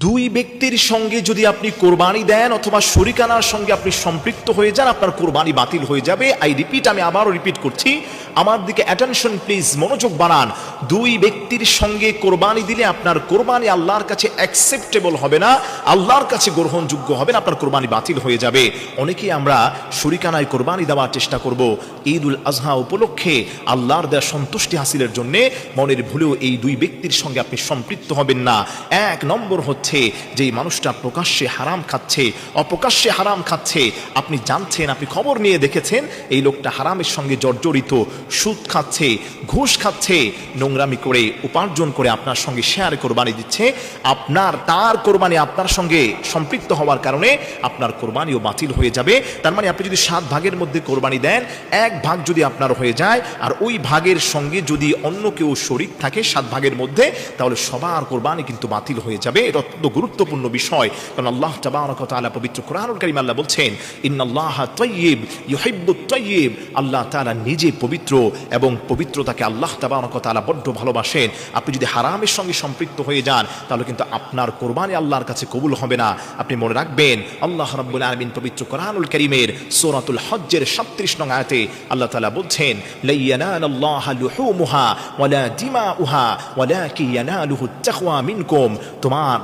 দুই ব্যক্তির সঙ্গে যদি আপনি কোরবানি দেন অথবা শরিকানার সঙ্গে আপনি সম্পৃক্ত হয়ে যান, আপনার কোরবানি বাতিল হয়ে যাবে। আমি আবারও রিপিট করছি, আমার দিকে অ্যাটেনশন প্লিজ, মনোযোগ বাড়ান। দুই ব্যক্তির সঙ্গে কোরবানি দিলে আপনার কোরবানি আল্লাহর কাছে অ্যাকসেপ্টেবল হবে না, আল্লাহর কাছে গ্রহণযোগ্য হবে না, আপনার কোরবানি বাতিল হয়ে যাবে। অনেকেই আমরা শরিকানায় কোরবানি দেওয়ার চেষ্টা করব ঈদ উল আজহা উপলক্ষে আল্লাহর দেয়া সন্তুষ্টি হাসিলের জন্য, মনের ভুলেও এই দুই ব্যক্তির সঙ্গে আপনি সম্পৃক্ত হবেন না। এক নম্বর হচ্ছে, যেই মানুষটা প্রকাশ্যে হারাম খাচ্ছে, অপ্রকাশ্যে হারাম খাচ্ছে, আপনি জানছেন, আপনি খবর নিয়ে দেখেছেন এই লোকটা হারামের সঙ্গে জর্জরিত, সুদ খাচ্ছে, ঘুষ খাচ্ছে, নোংরামি করে উপার্জন করে আপনার সঙ্গে শেয়ার কোরবানি দিচ্ছে, তার কোরবানি আপনার সঙ্গে সম্পৃক্ত হওয়ার কারণে আপনার কোরবানিও বাতিল হয়ে যাবে। তার মানে আপনি যদি 7 ভাগের মধ্যে কোরবানি দেন, 1 ভাগ যদি আপনার হয়ে যায় আর ওই ভাগের সঙ্গে যদি অন্য কেউ শরিক থাকে 7 ভাগের মধ্যে, তাহলে সবার কোরবানি কিন্তু বাতিল হয়ে যাবে। এটা অত্যন্ত গুরুত্বপূর্ণ বিষয়, কারণ আল্লাহ তাবারক ওয়া তাআলা পবিত্র কোরআনুল কারীমে আল্লাহ বলছেন, ইন্নাল্লাহা তাইয়্যিব ইউহিব্বুত তাইয়্যিব, আল্লাহ তাআলা নিজে পবিত্র এবং পবিত্রতাকে আল্লাহ তাবারক ওয়া তাআলা বড্ড ভালোবাসেন। আপনি যদি হারামের সঙ্গে সম্পৃক্ত হয়ে যান, তাহলে কিন্তু আপনার কোরবানি আল্লাহর কাছে কবুল হবে না। আপনি মনে রাখবেন, আল্লাহ রাব্বুল আলামিন পবিত্র কোরআনুল কারীমের সূরাতুল হজ্জের 37 নং আয়াতে আল্লাহ তাআলা বলছেন, লা ইয়ানালাল্লাহা লুহুমুহা ওয়ালা দিমাউহা ওয়ালাকিন ইয়ানালুহুত তাকওয়া মিনকুম,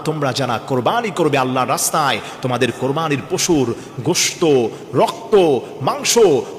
তোমরা যারা কোরবানি করবে আল্লাহর রাস্তায়, তোমাদের কোরবানির পশুর গোশত, রক্ত, মাংস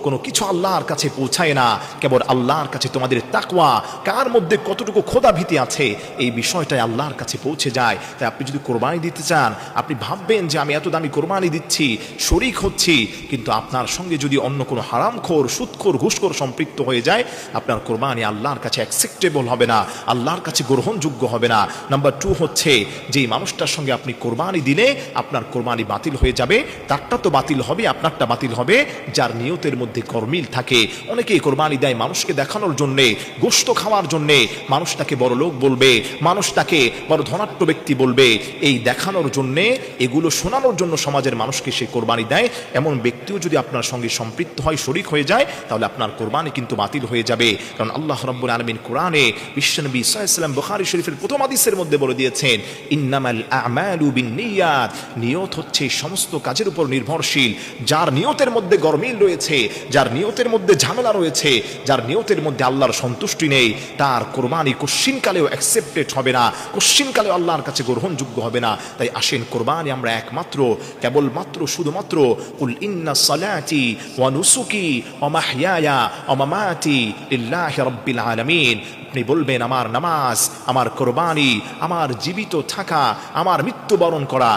কোনো কিছু আল্লাহর কাছে পৌঁছায় না, কেবল আল্লাহর কাছে তোমাদের তাকওয়া, কার মধ্যে কতটুকু খোদা ভীতি আছে এই বিষয়টাই আল্লাহর কাছে পৌঁছে যায়। তাই আপনি যদি কোরবানি দিতে চান, আপনি ভাববেন যে আমি এত দামি কোরবানি দিচ্ছি, শরিক হচ্ছি, কিন্তু আপনার সঙ্গে যদি অন্য কোনো হারামখোর, সুদখোর, ঘুষখোর সম্পৃক্ত হয়ে যায়, আপনার কোরবানি আল্লাহর কাছে অ্যাকসেপ্টেবল হবে না, আল্লাহর কাছে গ্রহণযোগ্য হবে না। নাম্বার 2 হচ্ছে, যেই মানুষটার সঙ্গে আপনি কোরবানি দিলে আপনার কোরবানি বাতিল হয়ে যাবে, তারটা তো বাতিল হবে, আপনারটা বাতিল হবে, যার নিয়তের মধ্যে গরমিল থাকে। অনেকেই কোরবানি দেয় মানুষকে দেখানোর জন্যে, গোশত খাওয়ার জন্যে, মানুষটাকে বড় লোক বলবে, মানুষটাকে বড় ধনাঢ্য ব্যক্তি বলবে, এই দেখানোর জন্যে, এগুলো শোনানোর জন্য সমাজের মানুষকে সে কোরবানি দেয়। এমন ব্যক্তিও যদি আপনার সঙ্গে সম্পৃক্ত হয়, শরিক হয়ে যায়, তাহলে আপনার কোরবানি কিন্তু বাতিল হয়ে যাবে। কারণ আল্লাহ রাব্বুল আলামিন কোরআনে বিশ্বনবী সাল্লাল্লাহু আলাইহি ওয়াসাল্লাম বুখারী শরীফের প্রথম হাদিসের মধ্যে বলে দিয়েছেন, ইন্নামাল আ'মালু বিন্নিয়াত, নিয়ত হচ্ছে সমস্ত কাজের উপর নির্ভরশীল। যার নিয়তের মধ্যে গরমিল রয়েছে, যার নিয়তের মধ্যে ঝামেলা রয়েছে, যার নিয়তের মধ্যে আল্লাহর সন্তুষ্টি নেই, তার কোরবানি কোশ্চিনকালেও অ্যাকসেপ্টেড হবে না, কোশ্চিনকালেও আল্লাহর কাছে গ্রহণযোগ্য হবে না। তাই আসেন, কোরবানি আমরা একমাত্র, কেবলমাত্র, শুধুমাত্র কুল ইন্না সালাতি ওয়া নুসুকি ওয়া মাহইয়ায়া ওয়া মামাতি লিল্লাহি রাব্বিল আলামিন, আপনি বলবেন আমার নামাজ, আমার কোরবানি, আমার জীবিত থাকা, আমার মৃত্যুবরণ করা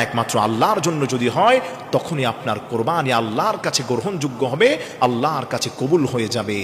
একমাত্র আল্লাহর জন্য যদি হয়, তখনই আপনার কোরবানি আল্লাহর কাছে গ্রহণযোগ্য হবে, আল্লাহর কাছে কবুল হয়ে যাবে।